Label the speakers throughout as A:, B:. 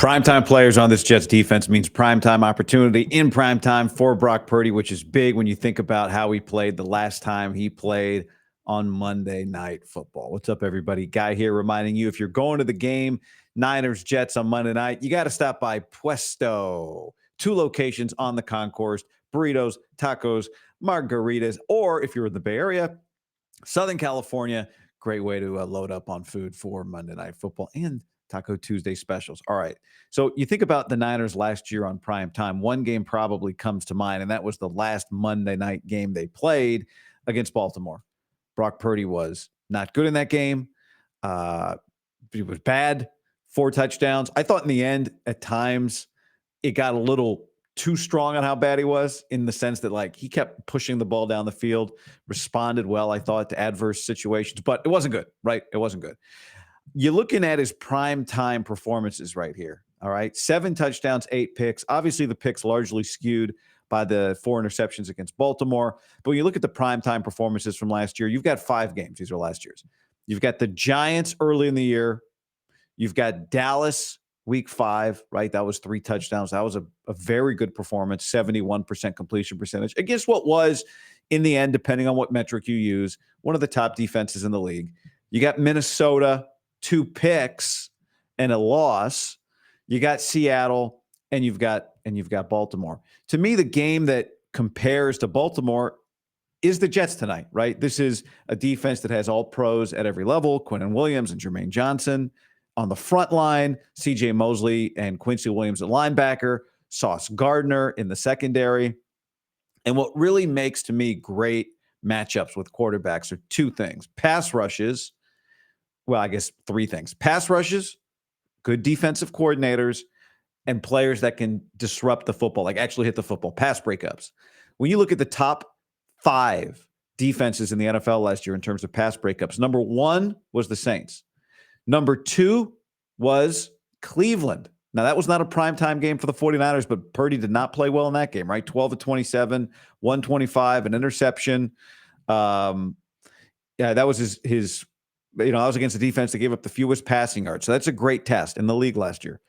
A: Primetime players on this Jets defense means primetime opportunity in primetime for Brock Purdy, which is big when you think about how he played the last time he played on Monday Night Football. What's up, everybody? Guy here reminding you, if you're going to the game, Niners, Jets on Monday night, you got to stop by Puesto. 2 locations on the concourse, burritos, tacos, margaritas, or if you're in the Bay Area, Southern California, great way to load up on food for Monday Night Football and Taco Tuesday specials. All right. So you think about the Niners last year on prime time. One game probably comes to mind, and that was the last Monday night game they played against Baltimore. Brock Purdy was not good in that game. He was bad. 4 touchdowns. I thought in the end, at times, it got a little too strong on how bad he was, in the sense that, like, he kept pushing the ball down the field, responded well, I thought, to adverse situations, but it wasn't good, right? It wasn't good. You're looking at his prime time performances right here. All right. 7 touchdowns, 8 picks. Obviously, the picks largely skewed by the 4 interceptions against Baltimore. But when you look at the prime time performances from last year, you've got 5 games. These are last year's. You've got the Giants early in the year. You've got Dallas week 5, right? That was 3 touchdowns. That was a very good performance, 71% completion percentage against what was, in the end, depending on what metric you use, one of the top defenses in the league. You got Minnesota, 2 picks and a loss. You got Seattle, and you've got Baltimore. To me, the game that compares to Baltimore is the Jets tonight, right? This is a defense that has all pros at every level: Quinnen Williams and Jermaine Johnson on the front line, C.J. Mosley and Quincy Williams at linebacker, Sauce Gardner in the secondary. And what really makes, to me, great matchups with quarterbacks are 2 things: pass rushes. Well, I guess 3 things: pass rushes, good defensive coordinators, and players that can disrupt the football, like actually hit the football, pass breakups. When you look at the top 5 defenses in the NFL last year in terms of pass breakups, number 1 was the Saints. Number 2 was Cleveland. Now, that was not a primetime game for the 49ers, but Purdy did not play well in that game, right? 12 of 27, 125, an interception. Yeah, that was his that was against the defense that gave up the fewest passing yards. So that's a great test in the league last year.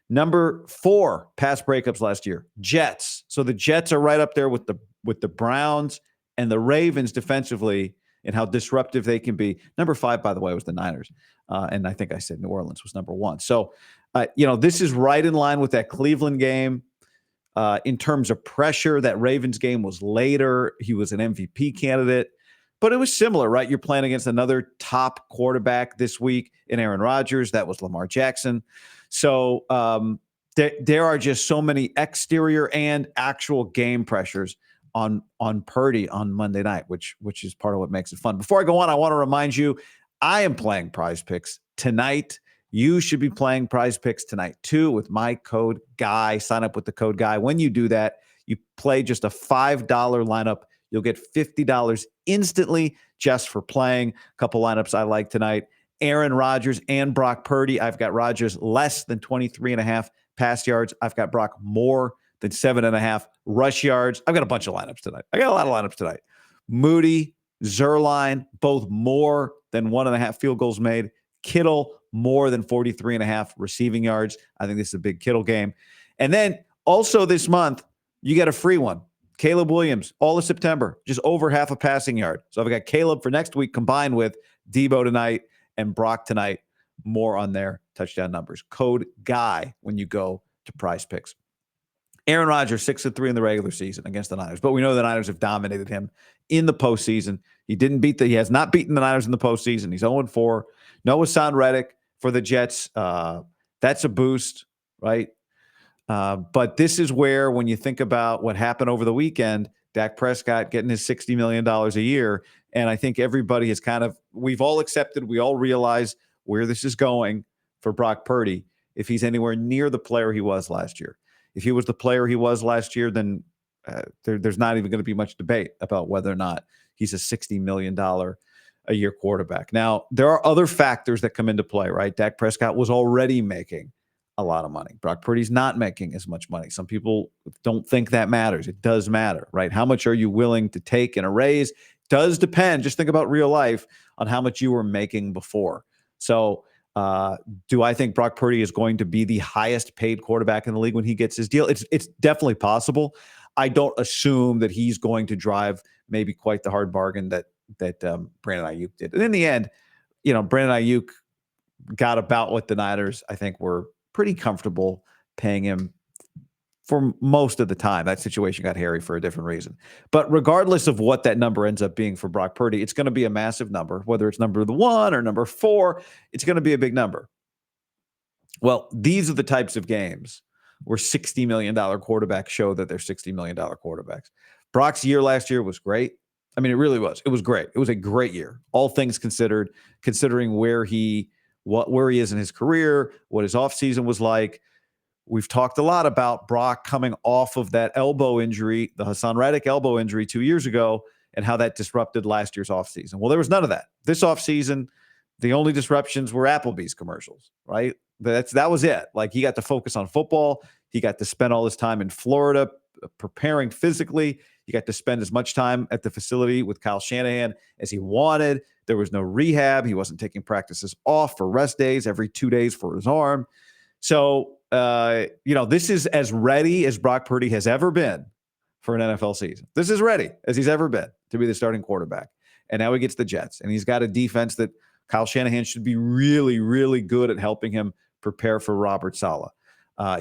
A: Number 4 pass breakups last year, Jets. So the Jets are right up there with the Browns and the Ravens defensively and how disruptive they can be. Number 5, by the way, was the Niners. And I think I said New Orleans was number 1. So, this is right in line with that Cleveland game. In terms of pressure, that Ravens game was later. He was an MVP candidate. But it was similar, right? You're playing against another top quarterback this week in Aaron Rodgers. That was Lamar Jackson. So there are just so many exterior and actual game pressures on Purdy on Monday night, which is part of what makes it fun. Before I go on, I want to remind you, I am playing PrizePicks tonight. You should be playing PrizePicks tonight too with my code GUY. Sign up with the code GUY. When you do that, you play just a $5 lineup. You'll get $50 instantly just for playing. A couple lineups I like tonight: Aaron Rodgers and Brock Purdy. I've got Rodgers less than 23.5 pass yards. I've got Brock more than 7.5 rush yards. I've got a bunch of lineups tonight. I got a lot of lineups tonight. Moody, Zerline, both more than 1.5 field goals made. Kittle, more than 43.5 receiving yards. I think this is a big Kittle game. And then also this month, you get a free one. Caleb Williams, all of September, just over half a passing yard. So I've got Caleb for next week combined with Debo tonight and Brock tonight. More on their touchdown numbers. Code GUY when you go to PrizePicks. Aaron Rodgers, 6-3 in the regular season against the Niners, but we know the Niners have dominated him in the postseason. He has not beaten the Niners in the postseason. He's 0-4. Noah Reddick for the Jets. That's a boost, right? But this is where, when you think about what happened over the weekend, Dak Prescott getting his $60 million a year, and I think everybody has we've all accepted, we all realize where this is going for Brock Purdy if he's anywhere near the player he was last year. If he was the player he was last year, then there's not even going to be much debate about whether or not he's a $60 million a year quarterback. Now, there are other factors that come into play, right? Dak Prescott was already making a lot of money. Brock Purdy's not making as much money. Some people don't think that matters. It does matter, right? How much are you willing to take in a raise? Does depend. Just think about real life on how much you were making before. So Do I think Brock Purdy is going to be the highest paid quarterback in the league when he gets his deal? It's definitely possible. I don't assume that he's going to drive maybe quite the hard bargain that Brandon Ayuk did. And in the end, Brandon Ayuk got about what the Niners, I think, were pretty comfortable paying him for most of the time. That situation got hairy for a different reason. But regardless of what that number ends up being for Brock Purdy, it's going to be a massive number, whether it's number 1 or number 4, it's going to be a big number. Well, these are the types of games where $60 million quarterbacks show that they're $60 million quarterbacks. Brock's year last year was great. I mean, it really was. It was great. It was a great year, all things considered, considering where he is in his career, what his offseason was like. We've talked a lot about Brock coming off of that elbow injury, the Hassan Reddick elbow injury 2 years ago, and how that disrupted last year's offseason. Well, there was none of that. This offseason, the only disruptions were Applebee's commercials, right? That was it. Like, he got to focus on football. He got to spend all his time in Florida preparing physically. He got to spend as much time at the facility with Kyle Shanahan as he wanted. There was no rehab. He wasn't taking practices off for rest days every 2 days for his arm. So, this is as ready as Brock Purdy has ever been for an NFL season. This is ready as he's ever been to be the starting quarterback. And now he gets the Jets, and he's got a defense that Kyle Shanahan should be really, really good at helping him prepare for Robert Saleh.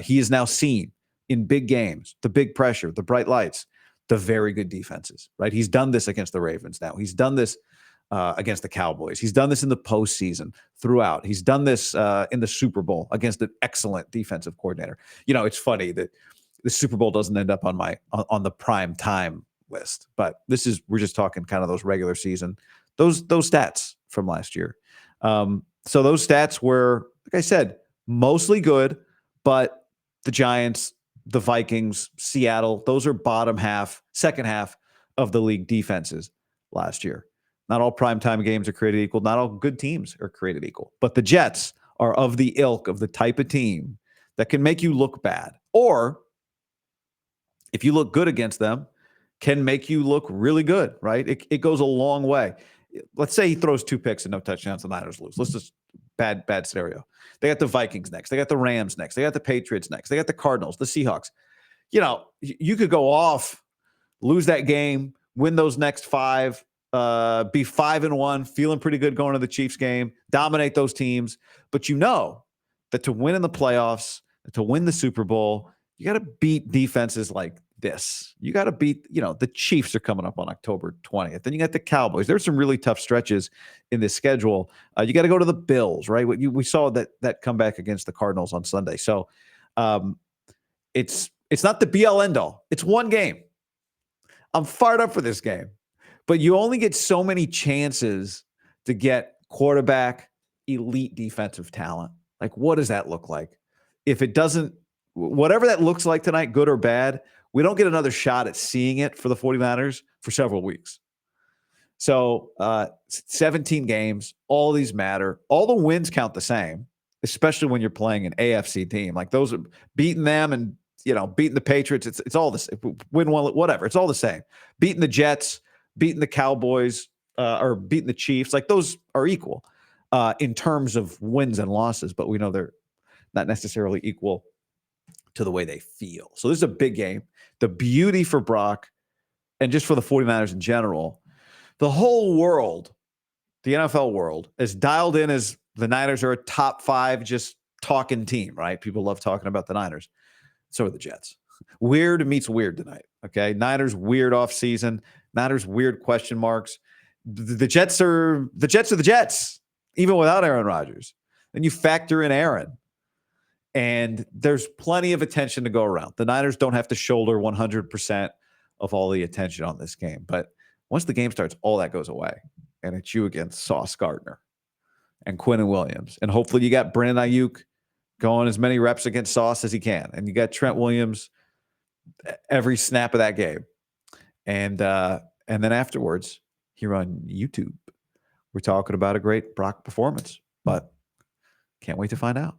A: He is now seen in big games, the big pressure, the bright lights, the very good defenses, right? He's done this against the Ravens now. He's done this against the Cowboys. He's done this in the postseason throughout. He's done this in the Super Bowl against an excellent defensive coordinator. It's funny that the Super Bowl doesn't end up on the prime time list, but we're just talking kind of those regular season, those stats from last year. So those stats were, like I said, mostly good, but the Giants, the Vikings, Seattle, those are second half of the league defenses last year. Not all primetime games are created equal. Not all good teams are created equal. But the Jets are of the ilk of the type of team that can make you look bad. Or if you look good against them, can make you look really good, right? It goes a long way. Let's say he throws 2 picks and no touchdowns, the Niners lose. Let's just bad scenario. They got the Vikings next. They got the Rams next. They got the Patriots next. They got the Cardinals, the Seahawks. You could go off, lose that game, win those next 5, be 5-1, feeling pretty good going to the Chiefs game, dominate those teams. But that to win in the playoffs, to win the Super Bowl, you got to beat defenses like this. You got to beat, the Chiefs are coming up on October 20th. Then you got the Cowboys. There's some really tough stretches in this schedule. You got to go to the Bills, right? We saw that comeback against the Cardinals on Sunday. So it's not the be-all end-all. It's one game. I'm fired up for this game. But you only get so many chances to get quarterback, elite defensive talent. Like, what does that look like? If it doesn't, whatever that looks like tonight, good or bad, we don't get another shot at seeing it for the 49ers for several weeks. So 17 games, all these matter. All the wins count the same, especially when you're playing an AFC team. Like, those are beating them and, beating the Patriots. It's all the same. Win one, whatever. It's all the same. Beating the Jets, beating the Cowboys, or beating the Chiefs, like, those are equal in terms of wins and losses, but we know they're not necessarily equal to the way they feel. So this is a big game. The beauty for Brock, and just for the 49ers in general, the whole world, the NFL world, as dialed in as the Niners are a top 5 just talking team, right? People love talking about the Niners. So are the Jets. Weird meets weird tonight, okay? Niners weird off season. Niners weird question marks. The Jets are the Jets, even without Aaron Rodgers. Then you factor in Aaron, and there's plenty of attention to go around. The Niners don't have to shoulder 100% of all the attention on this game. But once the game starts, all that goes away, and it's you against Sauce Gardner and Quinnen Williams. And hopefully you got Brandon Ayuk going as many reps against Sauce as he can. And you got Trent Williams every snap of that game. And then afterwards, here on YouTube, we're talking about a great Brock performance. But can't wait to find out.